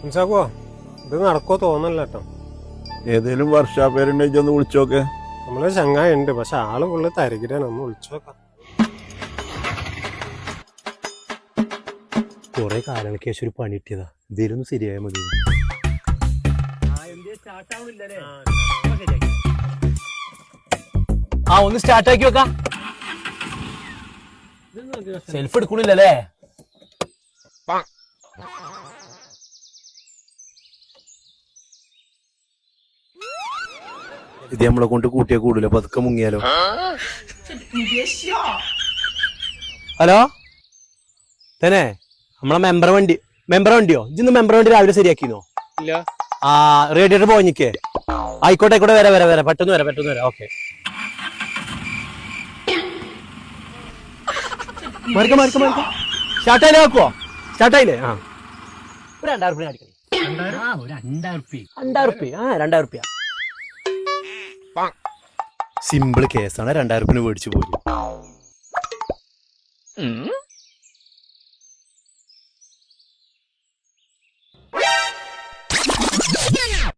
മനസ്സിലാക്കുവോ? ഇത് നടക്കോ തോന്നല്ല കേട്ടോ. ഏതേലും വർഷാപ്പേരുണ്ടെങ്കിൽ ഒന്ന് വിളിച്ചോക്കെ. നമ്മള് ചങ്ങായി ഉണ്ട്, പക്ഷെ ആള് ഫുള്ള് തരികിടാണ്. ഒന്ന് വിളിച്ചു നോക്കാം. കൊറേ കാലങ്ങൾക്ക് ശേഷം ഒരു പണി കിട്ടിയതാ. ഇതിലൊന്നും ശരിയായ മതി. ഒന്ന് സ്റ്റാർട്ട് ആക്കി വെക്കാം. സെൽഫ് എടുക്കണില്ലല്ലേ? ഇത് നമ്മളെ കൊണ്ട് കൂട്ടിയാ കൂടില്ല, പതുക്കെ മുങ്ങിയാലോ. ഹലോ തന്നെ നമ്മളെ മെമ്പർ വണ്ടിയോ? ഇന്ന് മെമ്പർ വണ്ടി രാവിലെ ശരിയാക്കിന്നോ? ഇല്ല. ആ റേഡിയേറ്റർ പോഞ്ഞിക്കേ. ആയിക്കോട്ടെ വരാം പെട്ടെന്ന് വരാം. ഓക്കെ മാറിക്ക. സ്റ്റാർട്ടായില്ലേ? ആക്കുവോ? സ്റ്റാർട്ടായില്ലേ? ആ ഒരു 2000 അടിക്കണേ. 2000 സിമ്പിൾ കേസാണ്. 2000 മേടിച്ചു പോയി.